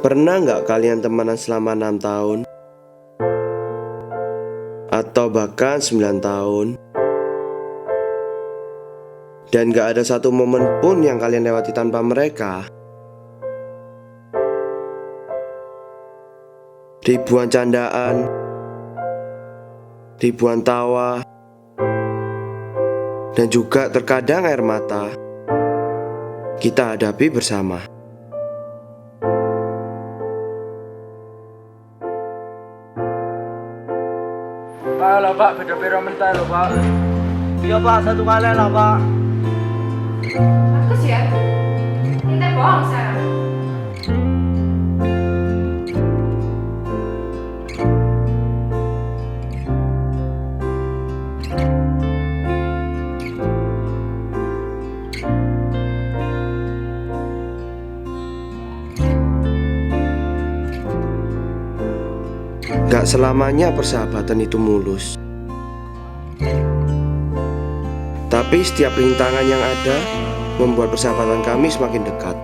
Pernah nggak kalian temenan selama 6 tahun? Atau bahkan 9 tahun? Dan nggak ada satu momen pun yang kalian lewati tanpa mereka? Ribuan candaan, ribuan tawa, dan juga terkadang air mata kita hadapi bersama. Pak, lah Pak, beda piro mental lho Pak. Iya Pak, satu kali lah Pak. Bagus ya. Kita bohong sekarang. Gak selamanya persahabatan itu mulus. Tapi setiap rintangan yang ada membuat persahabatan kami semakin dekat.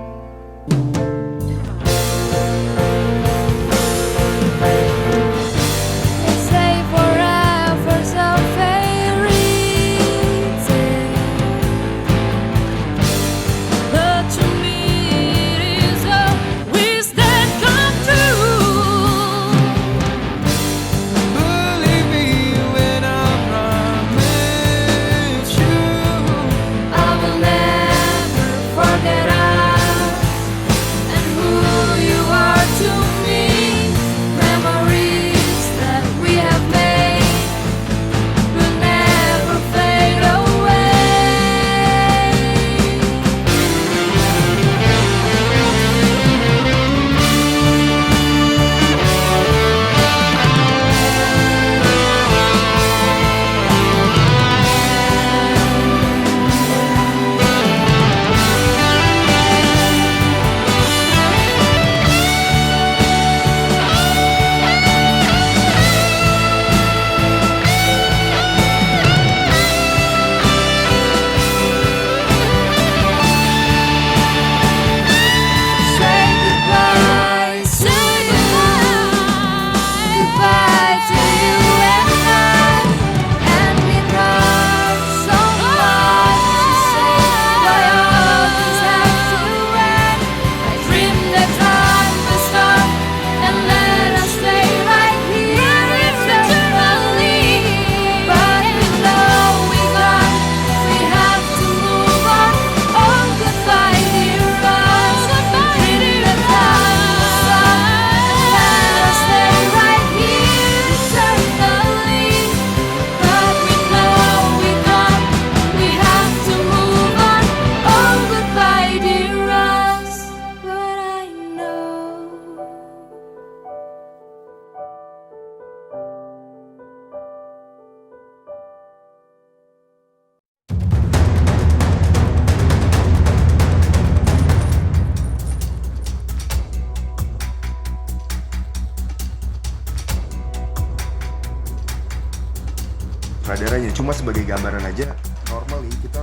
Sutradaranya cuma sebagai gambaran aja. Normally kita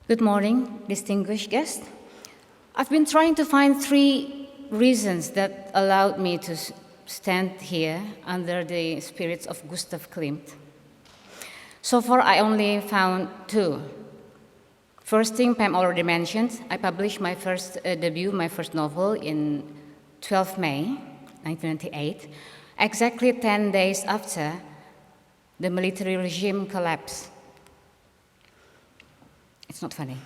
Good morning, distinguished guests. I've been trying to find 3 reasons that allowed me to stand here under the spirits of Gustav Klimt. So far, I only found 2. First thing Pam already mentioned, I published my first debut, my first novel in 12 May 1998, exactly 10 days after the military regime collapsed. It's not funny.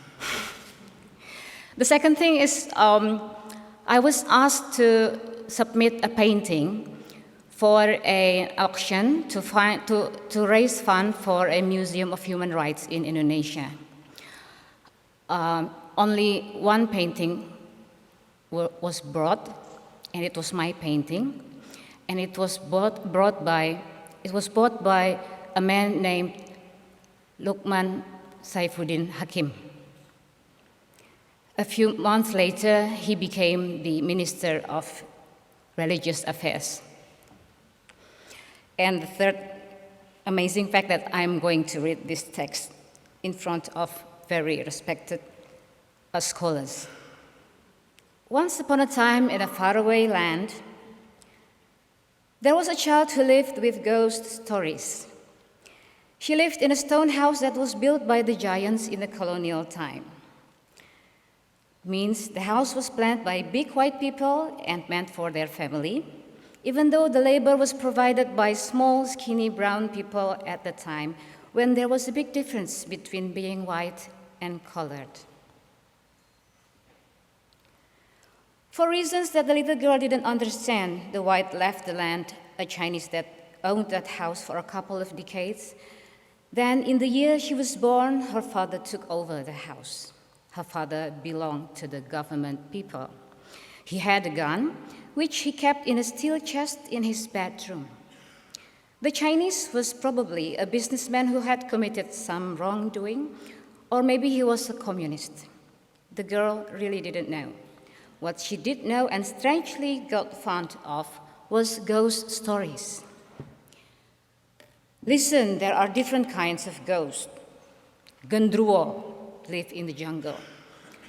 The second thing is I was asked to submit a painting for an auction to raise funds for a museum of human rights in Indonesia. Only one painting was brought, and it was my painting, and it was bought by a man named Lukman Saifuddin Hakim. A few months later, he became the Minister of Religious Affairs. And the third amazing fact that I'm going to read this text in front of very respected scholars. Once upon a time in a faraway land, there was a child who lived with ghost stories. She lived in a stone house that was built by the giants in the colonial time. Means the house was planned by big white people and meant for their family, even though the labor was provided by small, skinny brown people at the time when there was a big difference between being white and colored. For reasons that the little girl didn't understand, the white left the land, a Chinese that owned that house for a couple of decades. Then, in the year she was born, her father took over the house. Her father belonged to the government people. He had a gun, which he kept in a steel chest in his bedroom. The Chinese was probably a businessman who had committed some wrongdoing, or maybe he was a communist. The girl really didn't know. What she did know and strangely got fond of was ghost stories. Listen, there are different kinds of ghosts. Gendruwo live in the jungle.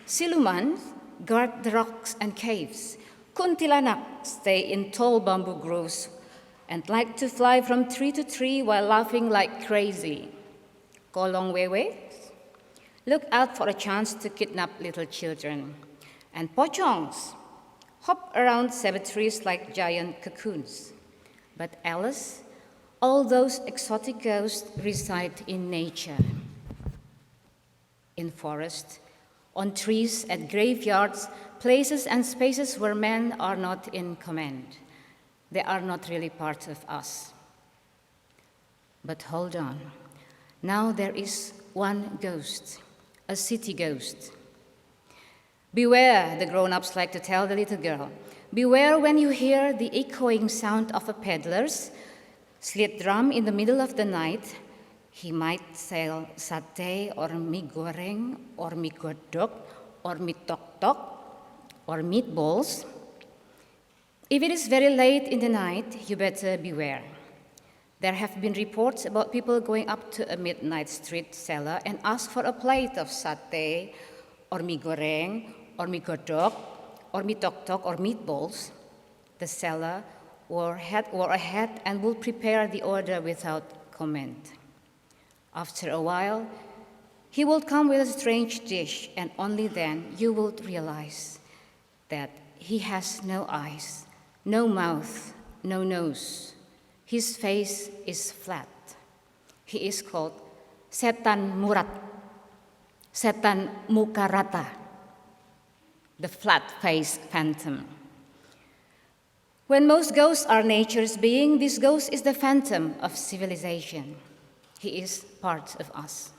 Siluman guard the rocks and caves. Kuntilanak stay in tall bamboo groves and like to fly from tree to tree while laughing like crazy. Kolong wewe look out for a chance to kidnap little children. And pochongs hop around cemeteries like giant cocoons. But Alice, all those exotic ghosts reside in nature, in forests, on trees, at graveyards, places and spaces where men are not in command. They are not really part of us. But hold on. Now there is one ghost, a city ghost. Beware, the grown-ups like to tell the little girl. Beware when you hear the echoing sound of a peddler's slit drum in the middle of the night. He might sell satay or mie goreng or mie godok or mie tok-tok or meatballs. If it is very late in the night, you better beware. There have been reports about people going up to a midnight street seller and ask for a plate of satay or mie goreng or mie godok or mie tok-tok or meatballs. The seller wore a hat and would prepare the order without comment. After a while, he would come with a strange dish, and only then you would realize that he has no eyes, no mouth, no nose. His face is flat. He is called Setan Murat, Setan Mukarata, the flat-faced phantom. When most ghosts are nature's being, this ghost is the phantom of civilization. He is part of us.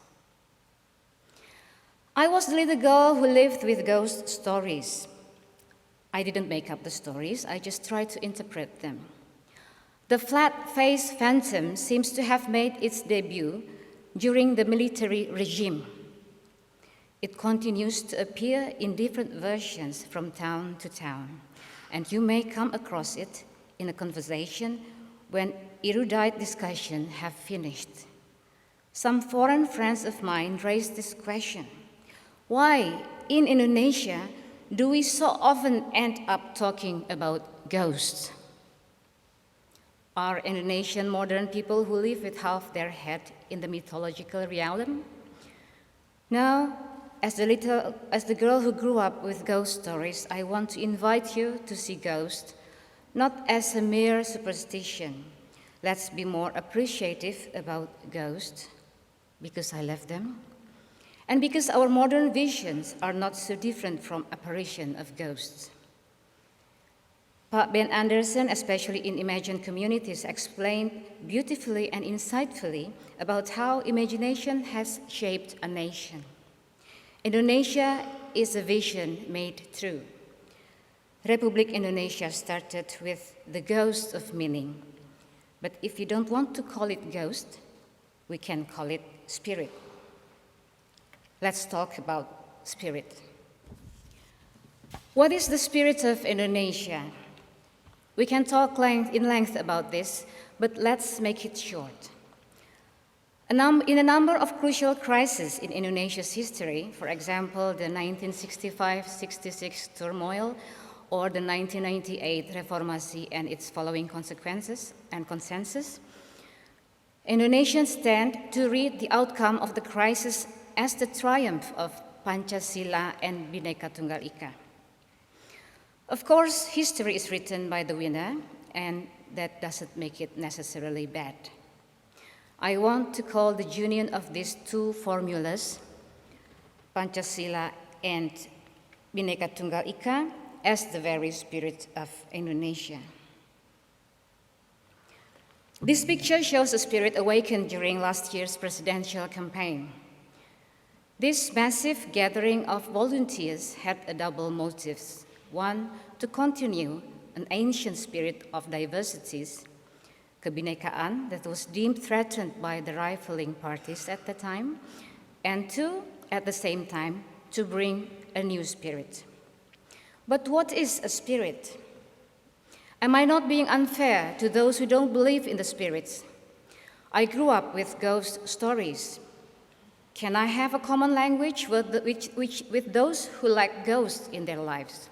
I was the little girl who lived with ghost stories. I didn't make up the stories, I just tried to interpret them. The flat-faced phantom seems to have made its debut during the military regime. It continues to appear in different versions from town to town, and you may come across it in a conversation when erudite discussion have finished. Some foreign friends of mine raised this question: why, in Indonesia, do we so often end up talking about ghosts? Are Indonesian modern people who live with half their head in the mythological realm? Now, as the girl who grew up with ghost stories, I want to invite you to see ghosts not as a mere superstition. Let's be more appreciative about ghosts, because I love them, and because our modern visions are not so different from apparition of ghosts. Pak Ben Anderson, especially in Imagined Communities, explained beautifully and insightfully about how imagination has shaped a nation. Indonesia is a vision made true. Republik Indonesia started with the ghost of meaning. But if you don't want to call it ghost, We can call it spirit. Let's talk about spirit. What is the spirit of Indonesia? We can talk in length about this, but let's make it short. In a number of crucial crises in Indonesia's history, for example, the 1965-66 turmoil or the 1998 Reformasi and its following consequences and consensus, Indonesians stand to read the outcome of the crisis as the triumph of Pancasila and Bhinneka Tunggal Ika. Of course, history is written by the winner, and that doesn't make it necessarily bad. I want to call the union of these two formulas, Pancasila and Bhinneka Tunggal Ika, as the very spirit of Indonesia. This picture shows a spirit awakened during last year's presidential campaign. This massive gathering of volunteers had a double motives. One, to continue an ancient spirit of diversities, kebhinekaan, that was deemed threatened by the rivaling parties at the time, and two, at the same time, to bring a new spirit. But what is a spirit? Am I not being unfair to those who don't believe in the spirits? I grew up with ghost stories. Can I have a common language with those who like ghosts in their lives?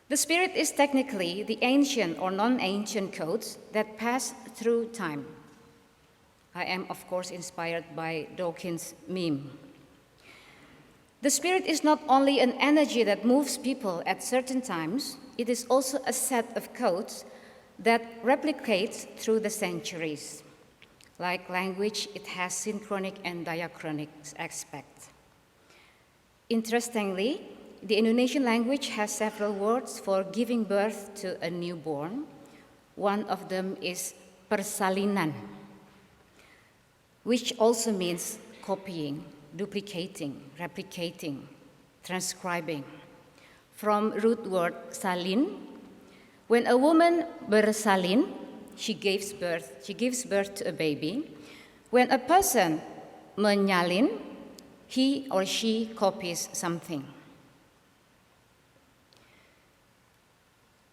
The spirit is technically the ancient or non-ancient codes that pass through time. I am, of course, inspired by Dawkins' meme. The spirit is not only an energy that moves people at certain times, it is also a set of codes that replicates through the centuries. Like language, it has synchronic and diachronic aspects. Interestingly, the Indonesian language has several words for giving birth to a newborn. One of them is persalinan, which also means copying, duplicating, replicating, transcribing. From root word salin, when a woman bersalin, she gives birth to a baby. When a person menyalin, he or she copies something.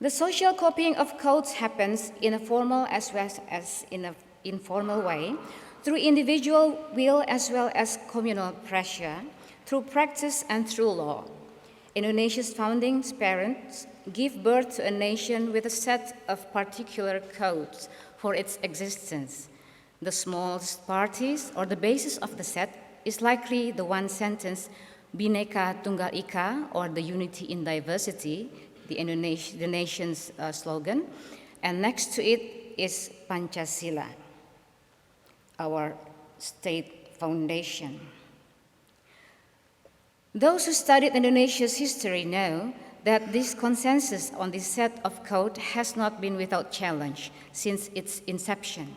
The social copying of codes happens in a formal as well as in an informal way, through individual will as well as communal pressure, through practice and through law. Indonesia's founding parents give birth to a nation with a set of particular codes for its existence. The smallest parties or the basis of the set is likely the one sentence, Bhinneka Tunggal Ika, or the unity in diversity, the nation's slogan, and next to it is Pancasila, our state foundation. Those who studied Indonesia's history know that this consensus on this set of code has not been without challenge since its inception.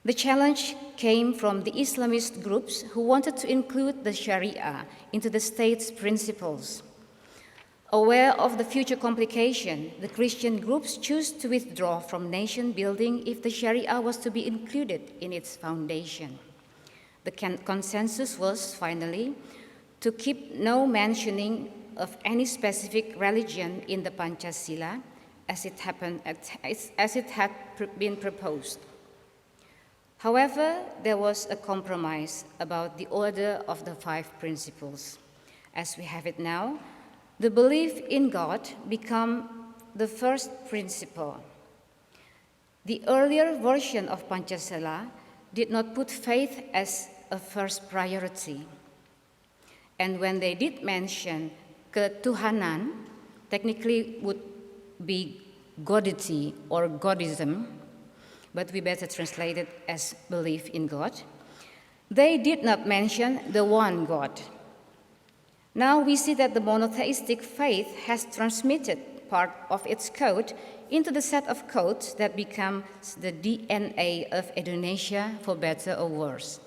The challenge came from the Islamist groups who wanted to include the Sharia into the state's principles. Aware of the future complication, the Christian groups chose to withdraw from nation building if the Sharia was to be included in its foundation. The consensus was, finally, to keep no mentioning of any specific religion in the Pancasila as it had been proposed. However, there was a compromise about the order of the 5 principles. As we have it now, the belief in God became the first principle. The earlier version of Pancasila did not put faith as a first priority. And when they did mention ketuhanan, technically would be godity or godism, but we better translate it as belief in God, they did not mention the one God. Now we see that the monotheistic faith has transmitted part of its code into the set of codes that becomes the DNA of Indonesia, for better or worse.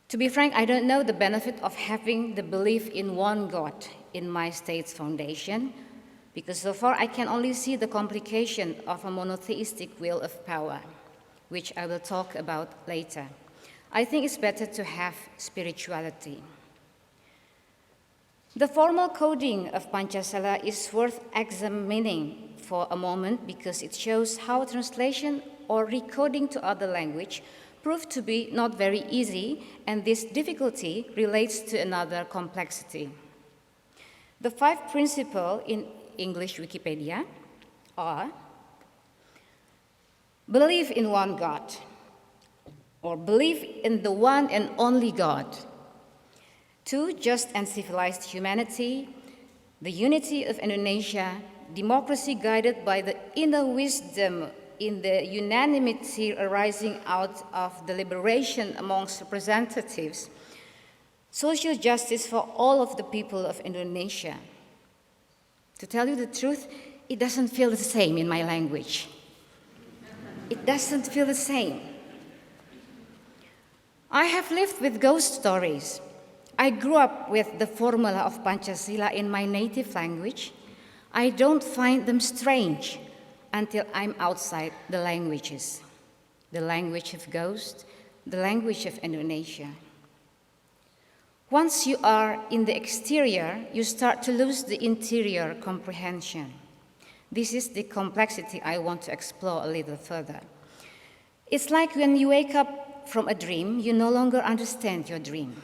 To be frank, I don't know the benefit of having the belief in one God in my state's foundation, because so far I can only see the complication of a monotheistic will of power, which I will talk about later. I think it's better to have spirituality. The formal coding of Pancasila is worth examining for a moment because it shows how translation or recoding to other language proved to be not very easy, and this difficulty relates to another complexity. The 5 principles in English Wikipedia are: believe in one God, or believe in the one and only God. 2, just and civilized humanity, the unity of Indonesia, democracy guided by the inner wisdom in the unanimity arising out of deliberation amongst representatives, social justice for all of the people of Indonesia. To tell you the truth, it doesn't feel the same in my language. It doesn't feel the same. I have lived with ghost stories. I grew up with the formula of Pancasila in my native language. I don't find them strange until I'm outside the languages. The language of ghosts, the language of Indonesia. Once you are in the exterior, you start to lose the interior comprehension. This is the complexity I want to explore a little further. It's like when you wake up from a dream, you no longer understand your dream.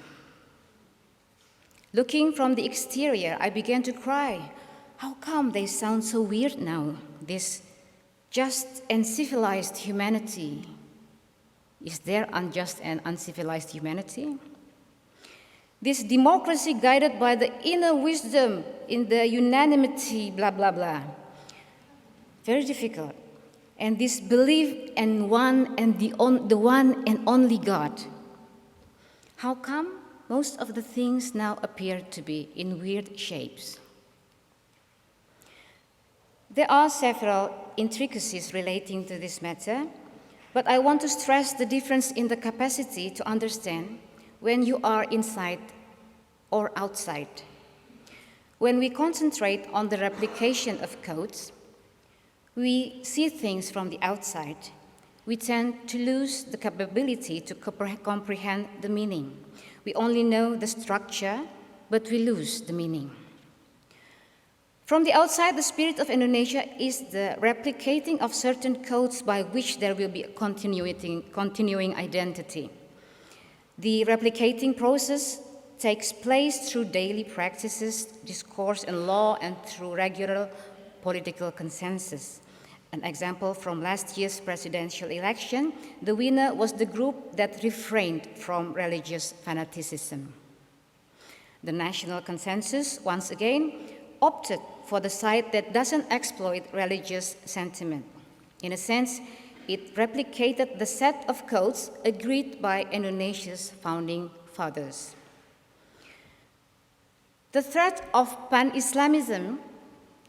Looking from the exterior, I began to cry. How come they sound so weird now? This just and civilized humanity. Is there unjust and uncivilized humanity? This democracy guided by the inner wisdom in the unanimity, blah, blah, blah. Very difficult. And this belief in one and the one and only God. How come most of the things now appear to be in weird shapes? There are several intricacies relating to this matter, but I want to stress the difference in the capacity to understand when you are inside or outside. When we concentrate on the replication of codes, we see things from the outside. We tend to lose the capability to comprehend the meaning. We only know the structure, but we lose the meaning. From the outside, the spirit of Indonesia is the replicating of certain codes by which there will be a continuing identity. The replicating process takes place through daily practices, discourse and law, and through regular political consensus. An example from last year's presidential election, the winner was the group that refrained from religious fanaticism. The national consensus, once again, opted for the side that doesn't exploit religious sentiment. In a sense, it replicated the set of codes agreed by Indonesia's founding fathers. The threat of pan-Islamism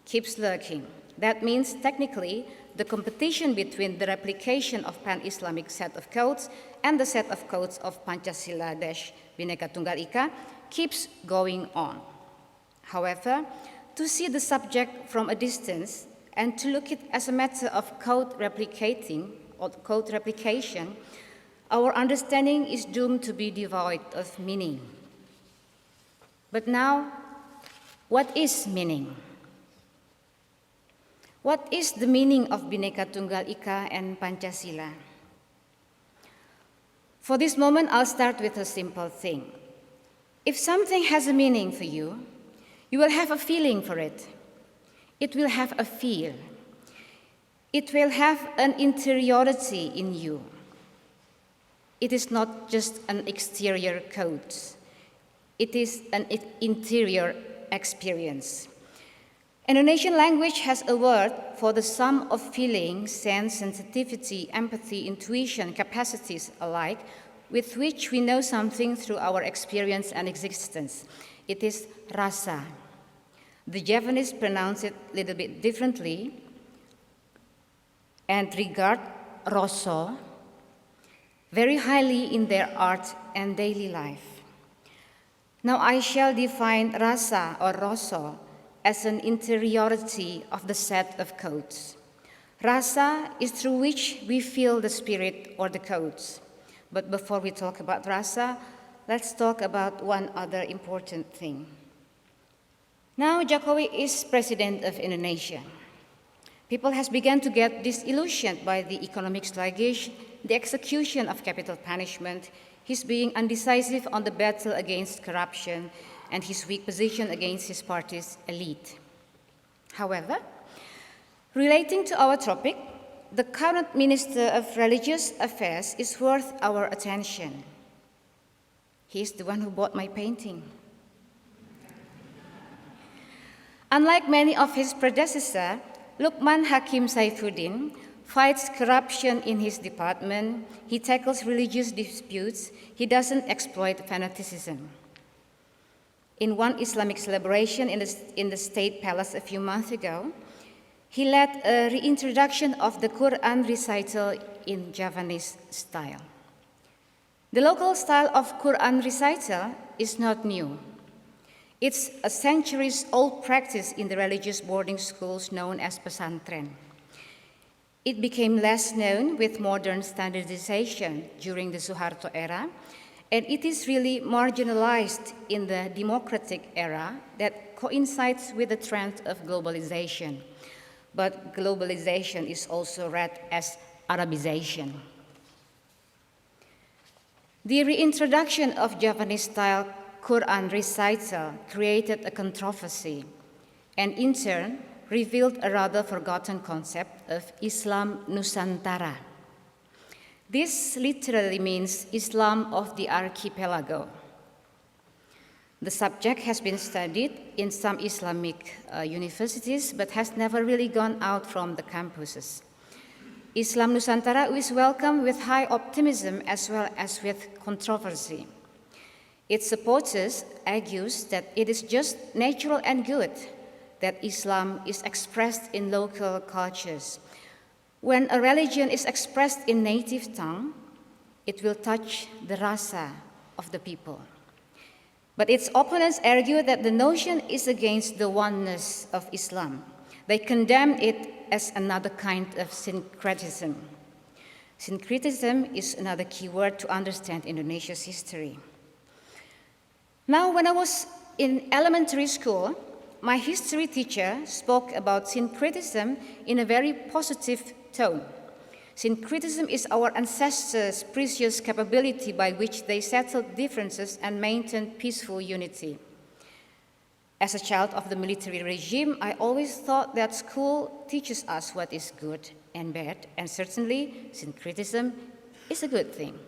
keeps lurking. That means, technically, the competition between the replication of pan-Islamic set of codes and the set of codes of Pancasila-Bhinneka Tunggal Ika keeps going on. However, to see the subject from a distance and to look at it as a matter of code replicating or code replication, our understanding is doomed to be devoid of meaning. But now, what is meaning? What is the meaning of Bhinneka Tunggal Ika and Pancasila? For this moment, I'll start with a simple thing. If something has a meaning for you, you will have a feeling for it. It will have a feel. It will have an interiority in you. It is not just an exterior code. It is an interior experience. Indonesian language has a word for the sum of feeling, sense, sensitivity, empathy, intuition, capacities alike, with which we know something through our experience and existence. It is rasa. The Japanese pronounce it a little bit differently and regard rosso very highly in their art and daily life. Now I shall define rasa or rosso as an interiority of the set of codes. Rasa is through which we feel the spirit or the codes. But before we talk about rasa, let's talk about one other important thing. Now Jokowi is president of Indonesia. People has begun to get disillusioned by the economic sluggish, the execution of capital punishment, his being undecisive on the battle against corruption, and his weak position against his party's elite. However, relating to our topic, the current Minister of Religious Affairs is worth our attention. He is the one who bought my painting. Unlike many of his predecessors, Lukman Hakim Saifuddin fights corruption in his department, he tackles religious disputes, he doesn't exploit fanaticism. In one Islamic celebration in the State Palace a few months ago, he led a reintroduction of the Quran recital in Javanese style. The local style of Quran recital is not new. It's a centuries-old practice in the religious boarding schools known as pesantren. It became less known with modern standardization during the Suharto era, and it is really marginalized in the democratic era that coincides with the trend of globalization. But globalization is also read as Arabization. The reintroduction of Javanese-style Quran recital created a controversy and in turn revealed a rather forgotten concept of Islam Nusantara. This literally means Islam of the archipelago. The subject has been studied in some Islamic universities but has never really gone out from the campuses. Islam Nusantara is welcomed with high optimism as well as with controversy. Its supporters argue that it is just natural and good that Islam is expressed in local cultures. When a religion is expressed in native tongue, it will touch the rasa of the people. But its opponents argue that the notion is against the oneness of Islam. They condemn it as another kind of syncretism. Syncretism is another key word to understand Indonesia's history. Now, when I was in elementary school, my history teacher spoke about syncretism in a very positive tone. Syncretism is our ancestors' precious capability by which they settled differences and maintained peaceful unity. As a child of the military regime, I always thought that school teaches us what is good and bad, and certainly syncretism is a good thing.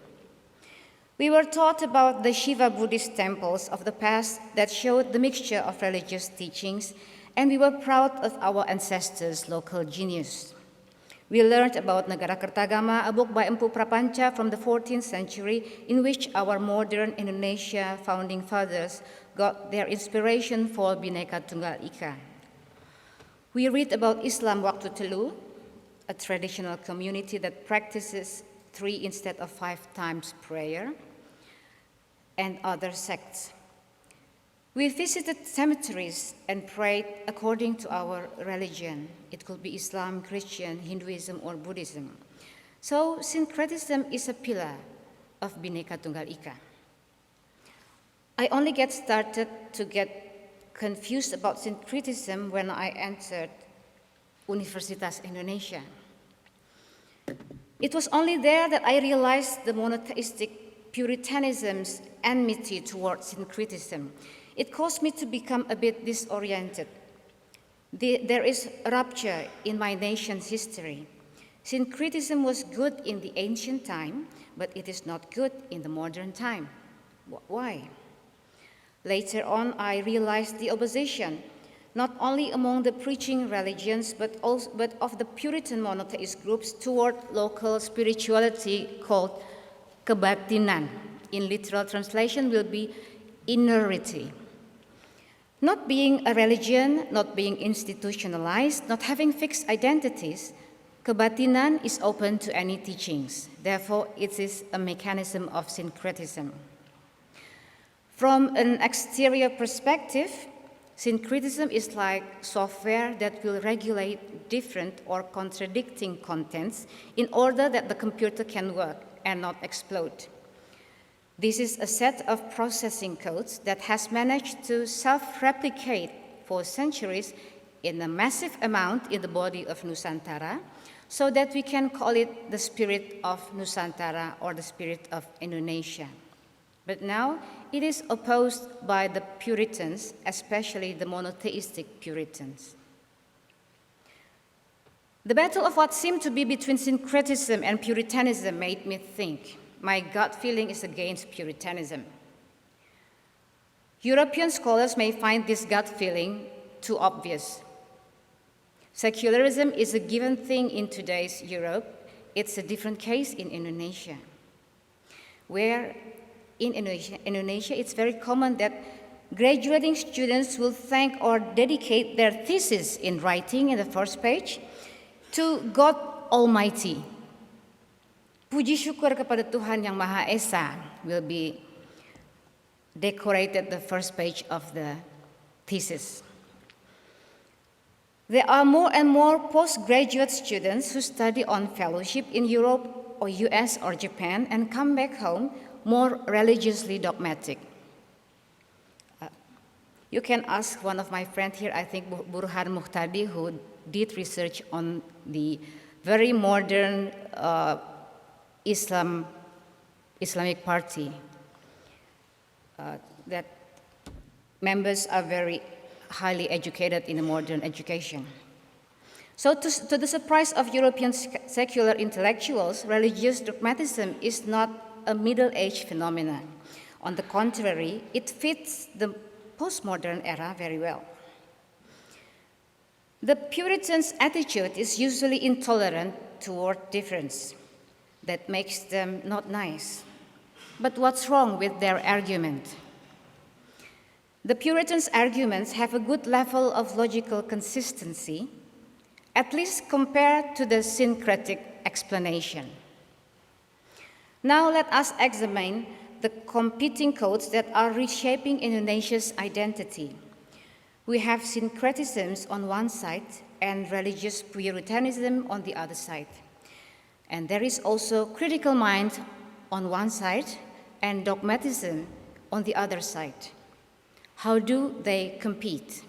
We were taught about the Shiva Buddhist temples of the past that showed the mixture of religious teachings, and we were proud of our ancestors' local genius. We learned about Negara Kertagama, a book by Empu Prapanca from the 14th century, in which our modern Indonesia founding fathers got their inspiration for Bhinneka Tunggal Ika. We read about Islam Waktu Telu, a traditional community that practices 3 instead of 5 times prayer, and other sects. We visited cemeteries and prayed according to our religion. It could be Islam, Christian, Hinduism, or Buddhism. So syncretism is a pillar of Bhinneka Tunggal Ika. I only get started to get confused about syncretism when I entered Universitas Indonesia. It was only there that I realized the monotheistic Puritanism's enmity towards syncretism. It caused me to become a bit disoriented. There is a rupture in my nation's history. Syncretism was good in the ancient time, but it is not good in the modern time. Why? Later on, I realized the opposition, not only among the preaching religions, but of the Puritan monotheist groups toward local spirituality called kebatinan. In literal translation will be innerity. Not being a religion, not being institutionalized, not having fixed identities, kebatinan is open to any teachings. Therefore, it is a mechanism of syncretism. From an exterior perspective, Syncretism is like software that will regulate different or contradicting contents in order that the computer can work and not explode. This is a set of processing codes that has managed to self-replicate for centuries in a massive amount in the body of Nusantara, so that we can call it the spirit of Nusantara or the spirit of Indonesia. But now it is opposed by the Puritans, especially the monotheistic Puritans. The battle of what seemed to be between syncretism and Puritanism made me think. My gut feeling is against Puritanism. European scholars may find this gut feeling too obvious. Secularism is a given thing in today's Europe. It's a different case in Indonesia, where in Indonesia, it's very common that graduating students will thank or dedicate their thesis in writing in the first page to God Almighty. Puji syukur kepada Tuhan Yang Maha Esa will be decorated the first page of the thesis. There are more and more postgraduate students who study on fellowship in Europe or US or Japan and come back home more religiously dogmatic. You can ask one of my friends here, I think Burhan Muhtadi, who did research on the very modern Islamic party, that members are very highly educated in the modern education. So to the surprise of European secular intellectuals, religious dogmatism is not a middle-aged phenomenon. On the contrary, it fits the postmodern era very well. The Puritans' attitude is usually intolerant toward difference. That makes them not nice. But what's wrong with their argument? The Puritans' arguments have a good level of logical consistency, at least compared to the syncretic explanation. Now let us examine the competing codes that are reshaping Indonesia's identity. We have syncretisms on one side and religious Puritanism on the other side. And there is also critical mind on one side and dogmatism on the other side. How do they compete?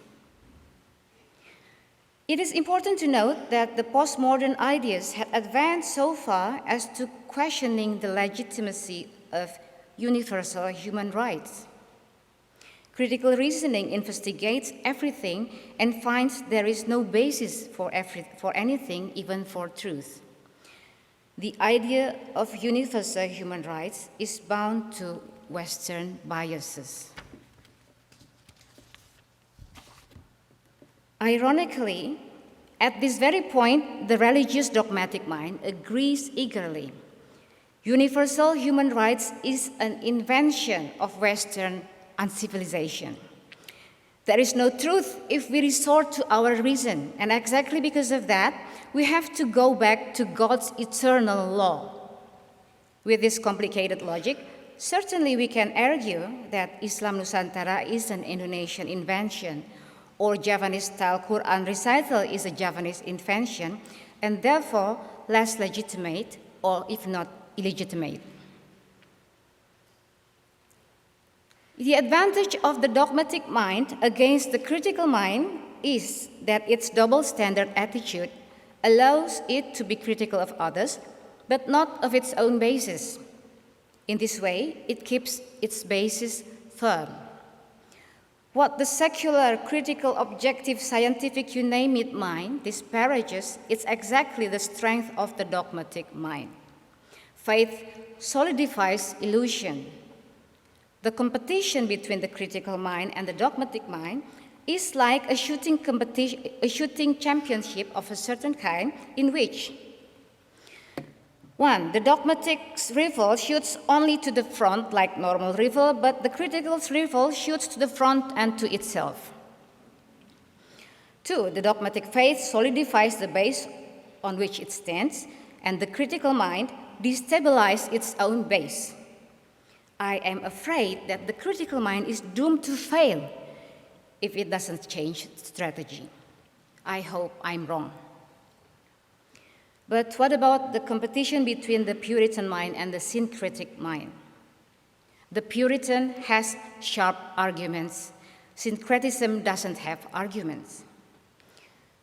It is important to note that the postmodern ideas had advanced so far as to questioning the legitimacy of universal human rights. Critical reasoning investigates everything and finds there is no basis for anything, even for truth. The idea of universal human rights is bound to Western biases. Ironically, at this very point, the religious dogmatic mind agrees eagerly. Universal human rights is an invention of Western uncivilization. There is no truth if we resort to our reason, and exactly because of that, we have to go back to God's eternal law. With this complicated logic, certainly we can argue that Islam Nusantara is an Indonesian invention, or Javanese-style Quran recital is a Javanese invention, and therefore less legitimate, or if not illegitimate. The advantage of the dogmatic mind against the critical mind is that its double standard attitude allows it to be critical of others, but not of its own basis. In this way, it keeps its basis firm. What the secular, critical, objective, scientific, you name it mind disparages, it's exactly the strength of the dogmatic mind. Faith solidifies illusion. The competition between the critical mind and the dogmatic mind is like a shooting championship of a certain kind in which 1. The dogmatic rifle shoots only to the front like normal rifle, but the critical rifle shoots to the front and to itself. 2. The dogmatic faith solidifies the base on which it stands, and the critical mind destabilizes its own base. I am afraid that the critical mind is doomed to fail if it doesn't change strategy. I hope I'm wrong. But what about the competition between the Puritan mind and the syncretic mind? The Puritan has sharp arguments. Syncretism doesn't have arguments.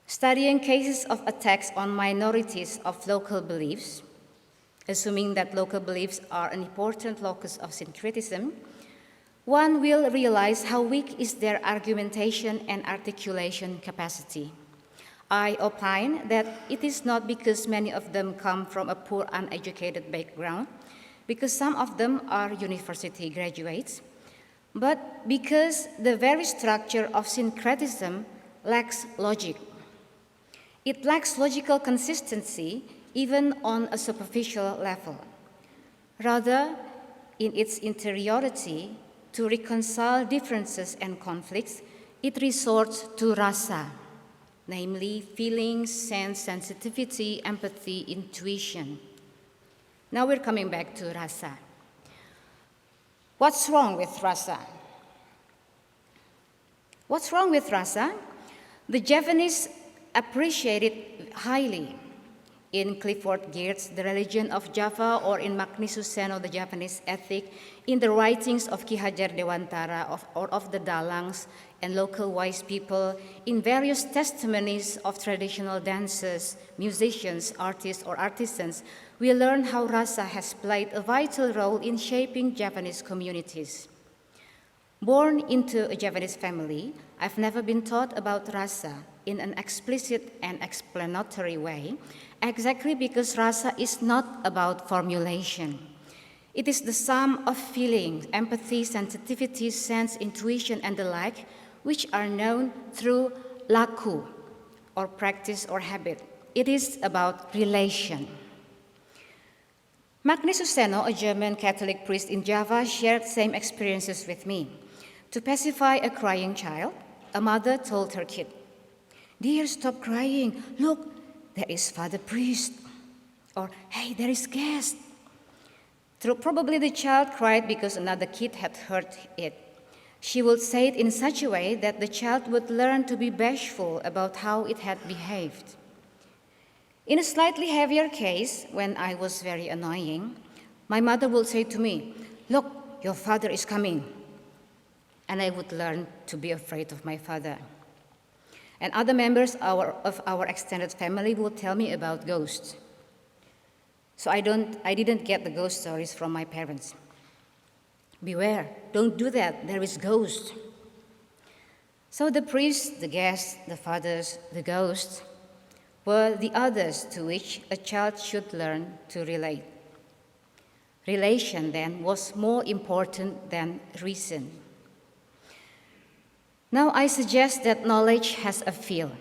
Studying cases of attacks on minorities of local beliefs, assuming that local beliefs are an important locus of syncretism, one will realize how weak is their argumentation and articulation capacity. I opine that it is not because many of them come from a poor, uneducated background, because some of them are university graduates, but because the very structure of syncretism lacks logic. It lacks logical consistency even on a superficial level. Rather, in its interiority, to reconcile differences and conflicts, it resorts to rasa, namely feelings, sense, sensitivity, empathy, intuition. Now we're coming back to rasa. What's wrong with rasa? What's wrong with rasa? The Javanese appreciate it highly. In Clifford Geertz, The Religion of Java, or in Magni Suseno, The Javanese Ethic, in the writings of Ki Hajar Dewantara or of the Dalangs and local wise people, in various testimonies of traditional dancers, musicians, artists, or artisans, we learn how rasa has played a vital role in shaping Javanese communities. Born into a Javanese family, I've never been taught about rasa in an explicit and explanatory way, exactly because rasa is not about formulation. It is the sum of feelings, empathy, sensitivity, sense, intuition, and the like, which are known through laku, or practice or habit. It is about relation. Magni Suseno, a German Catholic priest in Java, shared same experiences with me. To pacify a crying child, a mother told her kid, "Dear, stop crying. Look, there is Father Priest." Or, "Hey, there is guest." Probably the child cried because another kid had heard it. She would say it in such a way that the child would learn to be bashful about how it had behaved. In a slightly heavier case, when I was very annoying, my mother would say to me, "Look, your father is coming." And I would learn to be afraid of my father. And other members of our extended family would tell me about ghosts. So I didn't get the ghost stories from my parents. Beware, don't do that, there is ghost. So the priests, the guests, the fathers, the ghosts were the others to which a child should learn to relate. Relation, then, was more important than reason. Now I suggest that knowledge has a feel.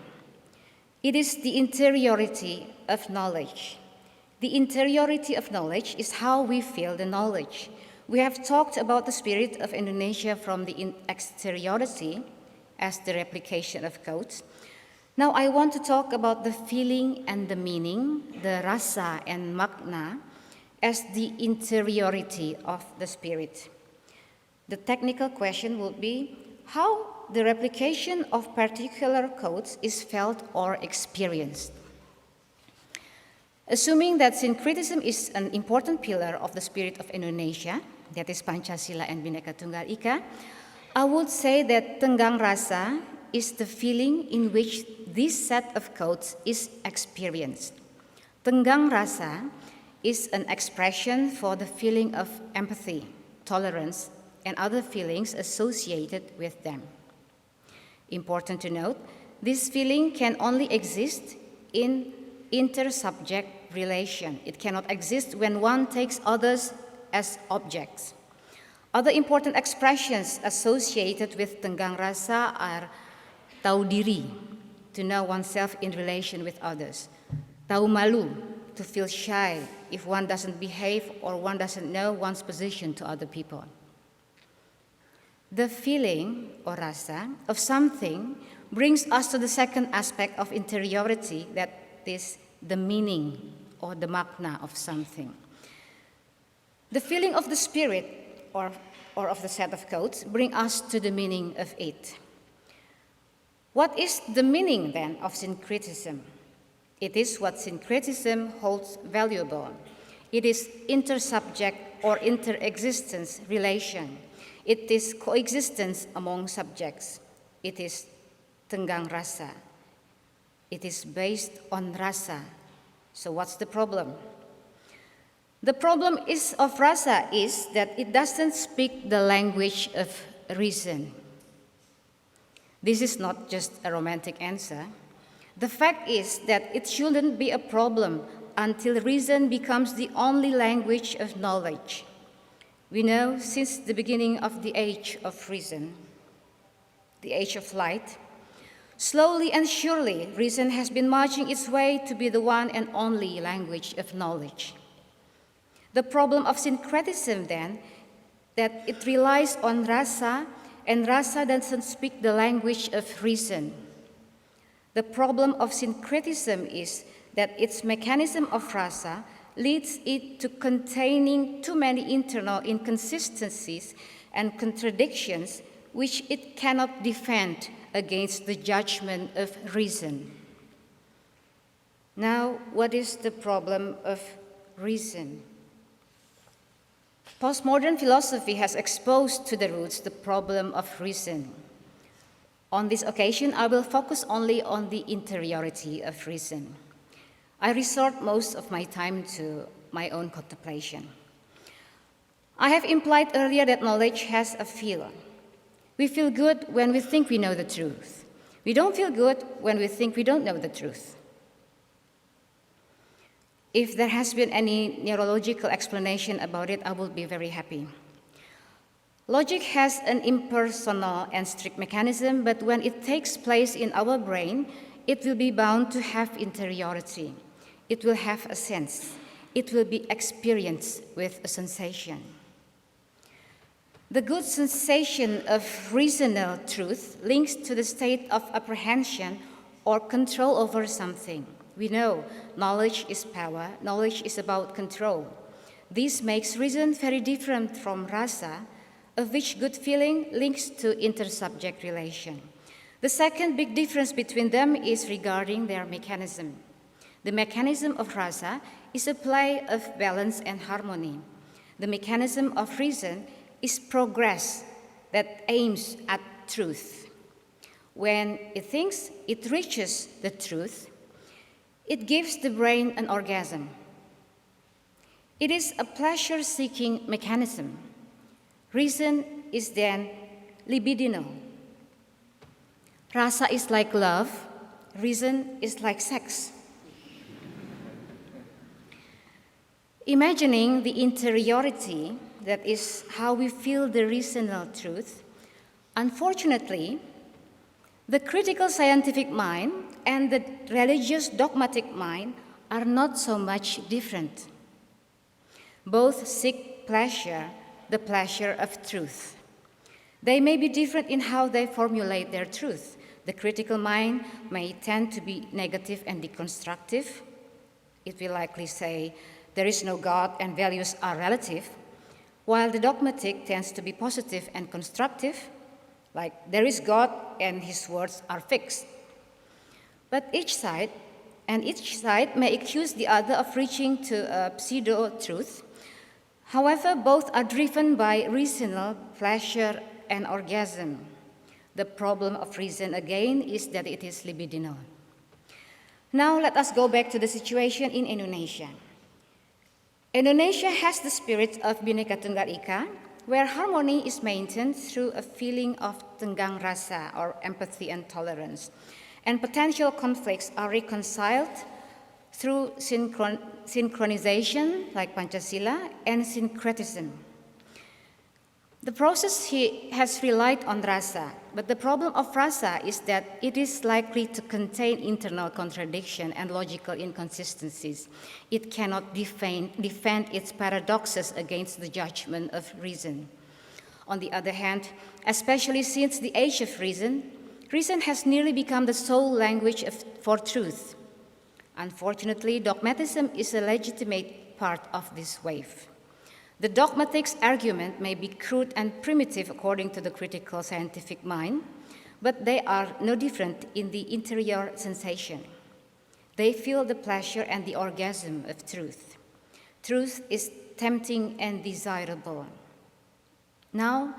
It is the interiority of knowledge. The interiority of knowledge is how we feel the knowledge. We have talked about the spirit of Indonesia from the exteriority as the replication of codes. Now I want to talk about the feeling and the meaning, the rasa and makna, as the interiority of the spirit. The technical question would be how the replication of particular codes is felt or experienced. Assuming that syncretism is an important pillar of the spirit of Indonesia, that is Pancasila and Bhinneka Tunggal Ika, I would say that tenggang rasa is the feeling in which this set of codes is experienced. Tenggang rasa is an expression for the feeling of empathy, tolerance, and other feelings associated with them. Important to note, this feeling can only exist in inter-subject relation. It cannot exist when one takes others as objects. Other important expressions associated with tenggang rasa are tahu diri, to know oneself in relation with others. Tahu malu, to feel shy if one doesn't behave or one doesn't know one's position to other people. The feeling, or rasa, of something brings us to the second aspect of interiority, that is the meaning or the makna of something. The feeling of the spirit or of the set of codes bring us to the meaning of it. What is the meaning then of syncretism? It is what syncretism holds valuable. It is intersubject or interexistence relation. It is coexistence among subjects. It is tenggang rasa. It is based on rasa. So what's the problem? The problem of rasa is that it doesn't speak the language of reason. This is not just a romantic answer. The fact is that it shouldn't be a problem until reason becomes the only language of knowledge. We know since the beginning of the age of reason, the age of light, slowly and surely reason has been marching its way to be the one and only language of knowledge. The problem of syncretism then, that it relies on rasa, and rasa doesn't speak the language of reason. The problem of syncretism is that its mechanism of rasa leads it to containing too many internal inconsistencies and contradictions which it cannot defend against the judgment of reason. Now, what is the problem of reason? Postmodern philosophy has exposed to the roots the problem of reason. On this occasion, I will focus only on the interiority of reason. I resort most of my time to my own contemplation. I have implied earlier that knowledge has a feel. We feel good when we think we know the truth. We don't feel good when we think we don't know the truth. If there has been any neurological explanation about it, I will be very happy. Logic has an impersonal and strict mechanism, but when it takes place in our brain, it will be bound to have interiority. It will have a sense. It will be experienced with a sensation. The good sensation of reasonable truth links to the state of apprehension or control over something. We know knowledge is power, knowledge is about control. This makes reason very different from rasa, of which good feeling links to intersubject relation. The second big difference between them is regarding their mechanism. The mechanism of rasa is a play of balance and harmony. The mechanism of reason is progress that aims at truth. When it thinks it reaches the truth, it gives the brain an orgasm. It is a pleasure-seeking mechanism. Reason is then libidinal. Rasa is like love, reason is like sex. Imagining the interiority, that is how we feel the reasonable truth, unfortunately, the critical scientific mind and the religious dogmatic mind are not so much different. Both seek pleasure, the pleasure of truth. They may be different in how they formulate their truth. The critical mind may tend to be negative and deconstructive. It will likely say, there is no God and values are relative, while the dogmatic tends to be positive and constructive, like there is God and his words are fixed. But each side may accuse the other of reaching to a pseudo-truth. However, both are driven by reasonable pleasure and orgasm. The problem of reason, again, is that it is libidinal. Now let us go back to the situation in Indonesia. Indonesia has the spirit of Bhinneka Tunggal Ika, where harmony is maintained through a feeling of tenggang rasa, or empathy and tolerance, and potential conflicts are reconciled through synchronization, like Pancasila, and syncretism. The process has relied on rasa, but the problem of rasa is that it is likely to contain internal contradiction and logical inconsistencies. It cannot defend its paradoxes against the judgment of reason. On the other hand, especially since the age of reason, reason has nearly become the sole language for truth. Unfortunately, dogmatism is a legitimate part of this wave. The dogmatic's argument may be crude and primitive according to the critical scientific mind, but they are no different in the interior sensation. They feel the pleasure and the orgasm of truth. Truth is tempting and desirable. Now,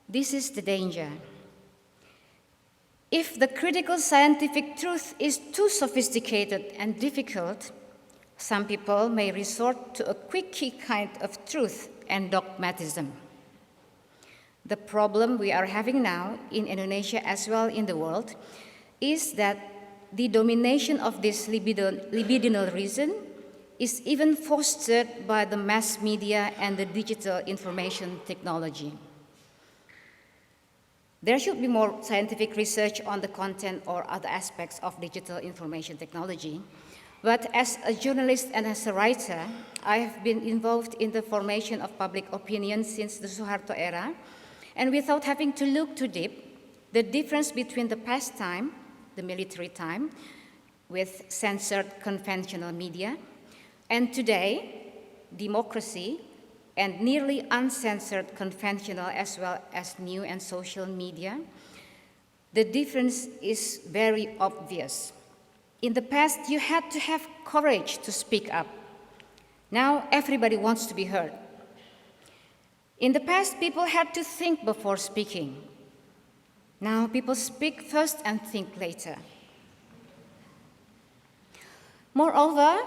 this is the danger. If the critical scientific truth is too sophisticated and difficult, some people may resort to a quickie kind of truth and dogmatism. The problem we are having now in Indonesia as well in the world is that the domination of this libidinal reason is even fostered by the mass media and the digital information technology. There should be more scientific research on the content or other aspects of digital information technology. But as a journalist and as a writer, I have been involved in the formation of public opinion since the Suharto era. And without having to look too deep, the difference between the past time, the military time, with censored conventional media, and today, democracy and nearly uncensored conventional as well as new and social media, the difference is very obvious. In the past, you had to have courage to speak up. Now, everybody wants to be heard. In the past, people had to think before speaking. Now, people speak first and think later. Moreover,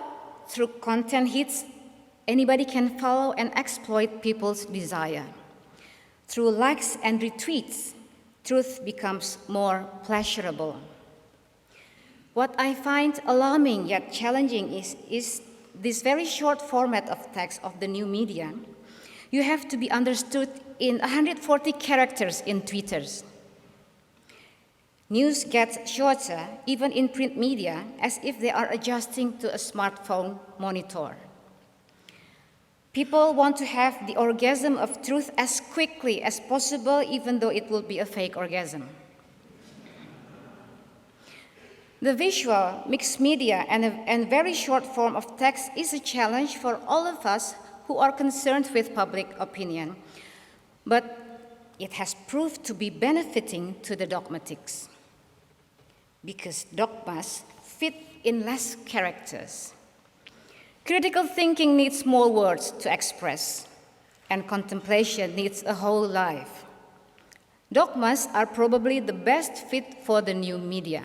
through content hits, anybody can follow and exploit people's desire. Through likes and retweets, truth becomes more pleasurable. What I find alarming yet challenging is this very short format of text of the new media. You have to be understood in 140 characters in Twitters. News gets shorter, even in print media, as if they are adjusting to a smartphone monitor. People want to have the orgasm of truth as quickly as possible, even though it will be a fake orgasm. The visual, mixed media, and very short form of text is a challenge for all of us who are concerned with public opinion, but it has proved to be benefiting to the dogmatics, because dogmas fit in less characters. Critical thinking needs more words to express, and contemplation needs a whole life. Dogmas are probably the best fit for the new media.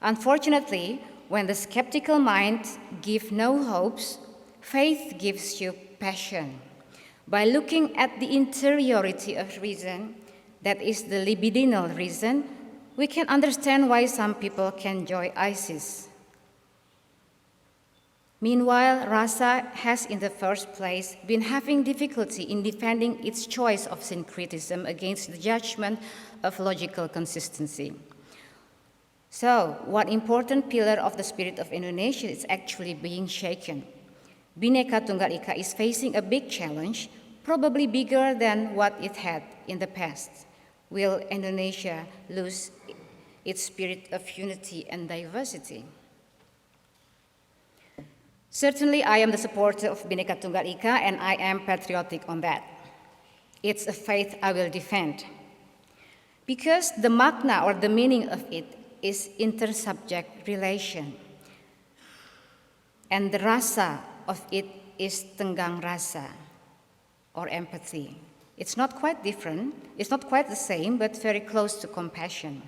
Unfortunately, when the skeptical mind gives no hopes, faith gives you passion. By looking at the interiority of reason, that is the libidinal reason, we can understand why some people can enjoy ISIS. Meanwhile, Rasa has in the first place been having difficulty in defending its choice of syncretism against the judgment of logical consistency. So, one important pillar of the spirit of Indonesia is actually being shaken. Bhinneka Tunggal Ika is facing a big challenge, probably bigger than what it had in the past. Will Indonesia lose its spirit of unity and diversity? Certainly, I am the supporter of Bhinneka Tunggal Ika, and I am patriotic on that. It's a faith I will defend. Because the makna or the meaning of it is intersubject relation. And the rasa of it is tenggang rasa, or empathy. It's not quite different, it's not quite the same, but very close to compassion.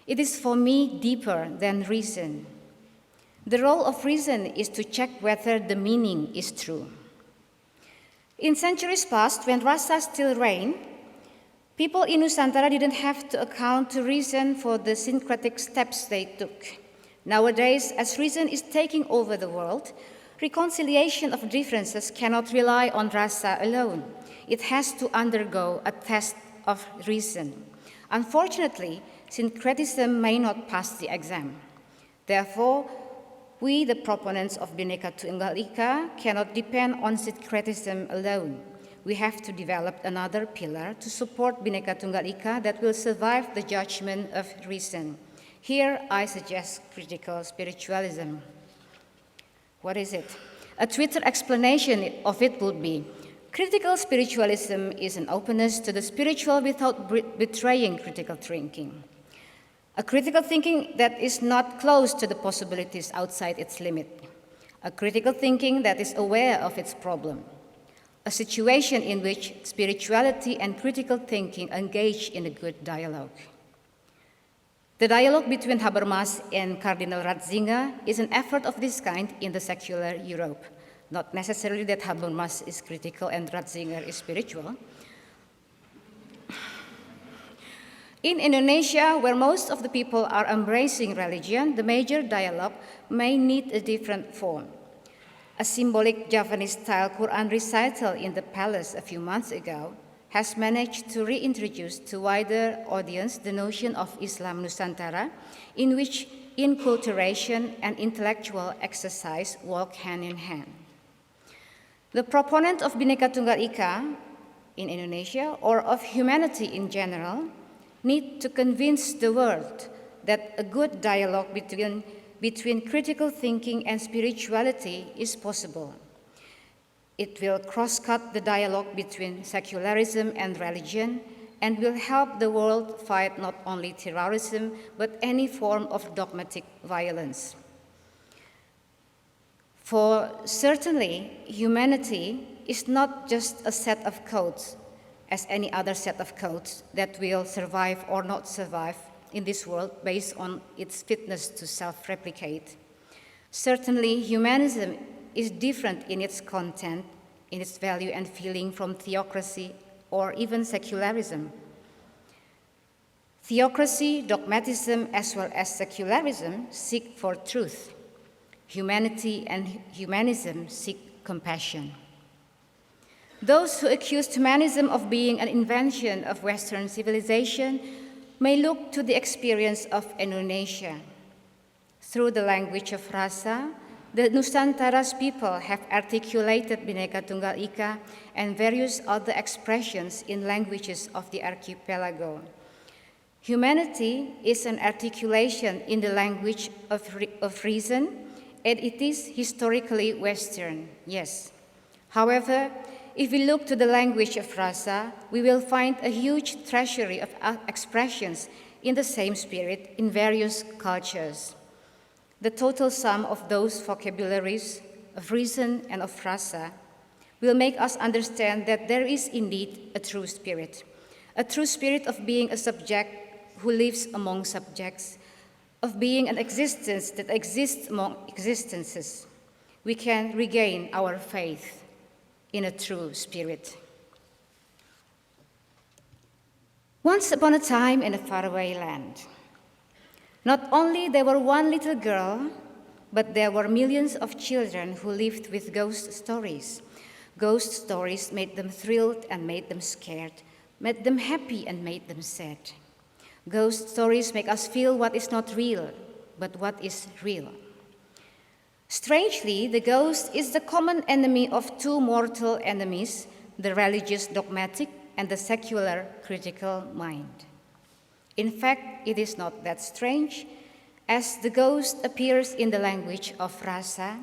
It is for me deeper than reason. The role of reason is to check whether the meaning is true. In centuries past, when rasa still reigned, people in Nusantara didn't have to account to reason for the syncretic steps they took. Nowadays, as reason is taking over the world, reconciliation of differences cannot rely on rasa alone. It has to undergo a test of reason. Unfortunately, syncretism may not pass the exam. Therefore, we, the proponents of Bhinneka Tunggal Ika, cannot depend on syncretism alone. We have to develop another pillar to support Bhinneka Tunggal Ika that will survive the judgment of reason. Here, I suggest critical spiritualism. What is it? A Twitter explanation of it would be, Critical spiritualism is an openness to the spiritual without betraying critical thinking. A critical thinking that is not closed to the possibilities outside its limit. A critical thinking that is aware of its problem. A situation in which spirituality and critical thinking engage in a good dialogue. The dialogue between Habermas and Cardinal Ratzinger is an effort of this kind in the secular Europe. Not necessarily that Habermas is critical and Ratzinger is spiritual. In Indonesia, where most of the people are embracing religion, the major dialogue may need a different form. A symbolic Javanese-style Quran recital in the palace a few months ago has managed to reintroduce to wider audience the notion of Islam Nusantara, in which inculturation and intellectual exercise walk hand in hand. The proponent of Bhinneka Tunggal Ika in Indonesia, or of humanity in general, need to convince the world that a good dialogue between critical thinking and spirituality is possible. It will cross-cut the dialogue between secularism and religion and will help the world fight not only terrorism, but any form of dogmatic violence. For certainly, humanity is not just a set of codes, as any other set of codes that will survive or not survive in this world based on its fitness to self-replicate. Certainly, humanism is different in its content, in its value and feeling from theocracy or even secularism. Theocracy, dogmatism, as well as secularism seek for truth. Humanity and humanism seek compassion. Those who accuse humanism of being an invention of Western civilization may look to the experience of Indonesia. Through the language of rasa, the Nusantara's people have articulated Bhinneka Tunggal Ika and various other expressions in languages of the archipelago. Humanity is an articulation in the language of reason, and it is historically Western, yes. However, if we look to the language of rasa, we will find a huge treasury of expressions in the same spirit in various cultures. The total sum of those vocabularies of reason and of rasa will make us understand that there is indeed a true spirit of being a subject who lives among subjects, of being an existence that exists among existences. We can regain our faith in a true spirit. Once upon a time in a faraway land, not only there were one little girl, but there were millions of children who lived with ghost stories. Ghost stories made them thrilled and made them scared, made them happy and made them sad. Ghost stories make us feel what is not real, but what is real. Strangely, the ghost is the common enemy of two mortal enemies, the religious dogmatic and the secular critical mind. In fact, it is not that strange, as the ghost appears in the language of rasa,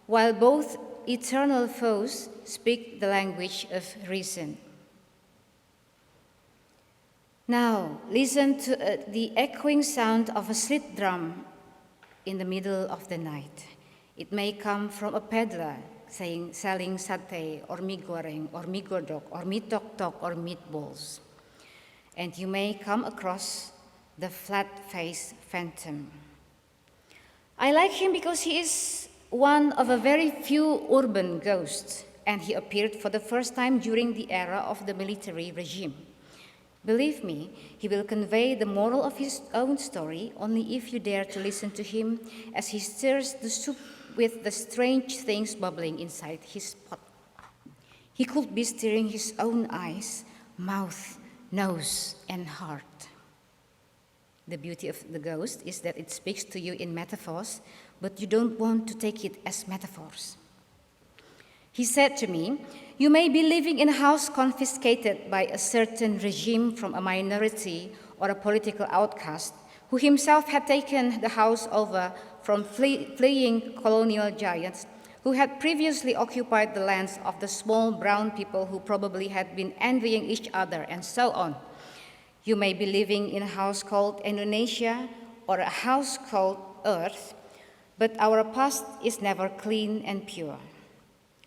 while both eternal foes speak the language of reason. Now, listen to the echoing sound of a slit drum in the middle of the night. It may come from a peddler selling satay or mie goreng or mie godok or mie tok-tok or meatballs. And you may come across the flat-faced phantom. I like him because he is one of a very few urban ghosts, and he appeared for the first time during the era of the military regime. Believe me, he will convey the moral of his own story only if you dare to listen to him as he stirs the soup with the strange things bubbling inside his pot. He could be stirring his own eyes, mouth, nose, and heart. The beauty of the ghost is that it speaks to you in metaphors, but you don't want to take it as metaphors. He said to me, "You may be living in a house confiscated by a certain regime from a minority or a political outcast who himself had taken the house over from fleeing colonial giants, who had previously occupied the lands of the small brown people who probably had been envying each other, and so on. You may be living in a house called Indonesia or a house called Earth, but our past is never clean and pure.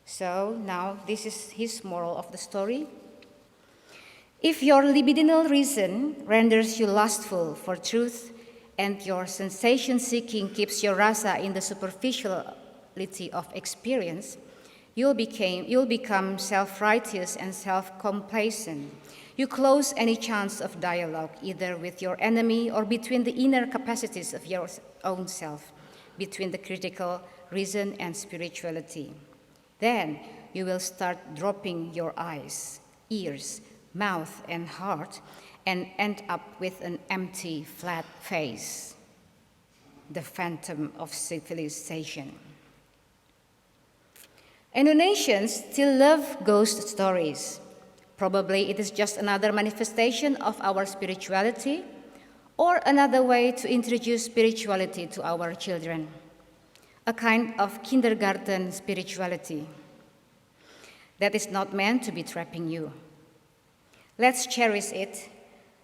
So now this is his moral of the story. If your libidinal reason renders you lustful for truth and your sensation-seeking keeps your rasa in the superficiality of experience, you'll become self-righteous and self-complacent. You close any chance of dialogue, either with your enemy or between the inner capacities of your own self, between the critical reason and spirituality. Then you will start dropping your eyes, ears, mouth, and heart, and end up with an empty, flat face, the phantom of civilization. Indonesians still love ghost stories. Probably it is just another manifestation of our spirituality, or another way to introduce spirituality to our children, a kind of kindergarten spirituality that is not meant to be trapping you. Let's cherish it.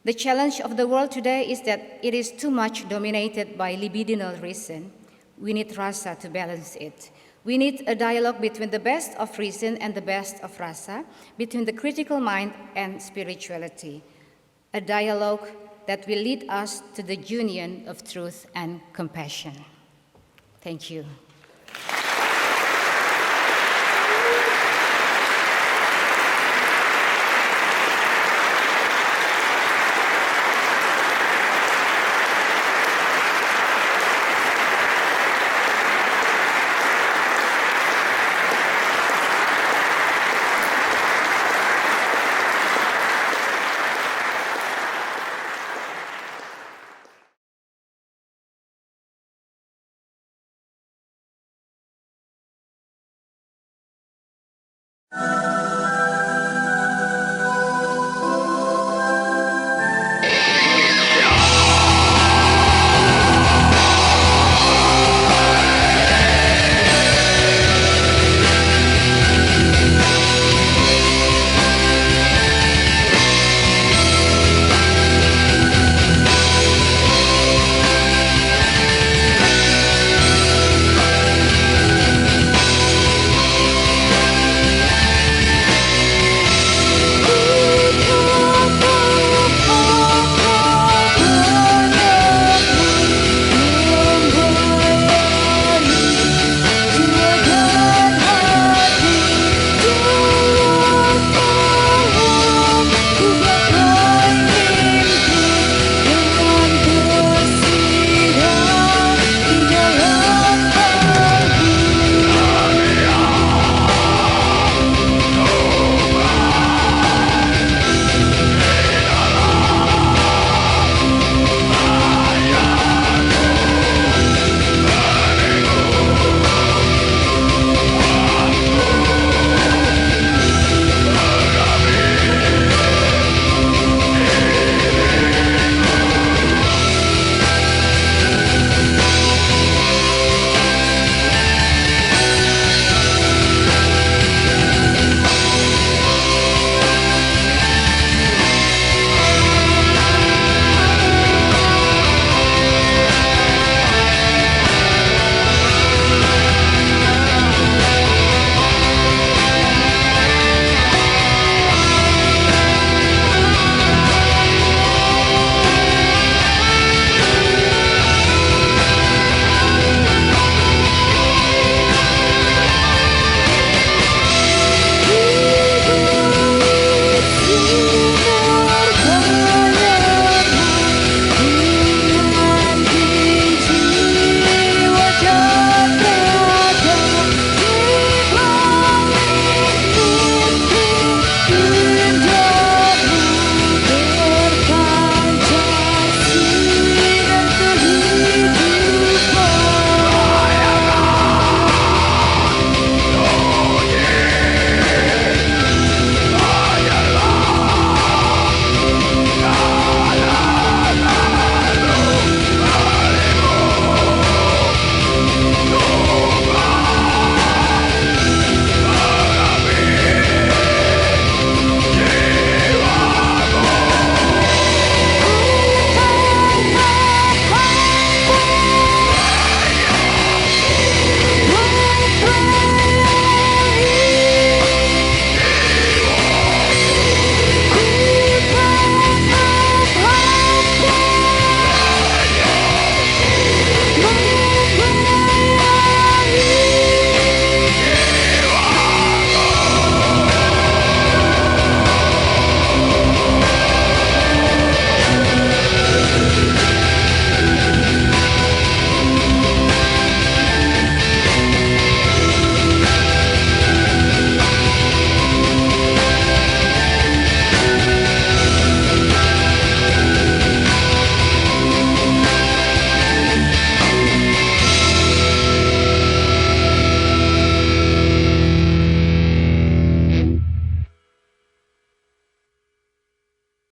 The challenge of the world today is that it is too much dominated by libidinal reason. We need rasa to balance it. We need a dialogue between the best of reason and the best of rasa, between the critical mind and spirituality. A dialogue that will lead us to the union of truth and compassion. Thank you.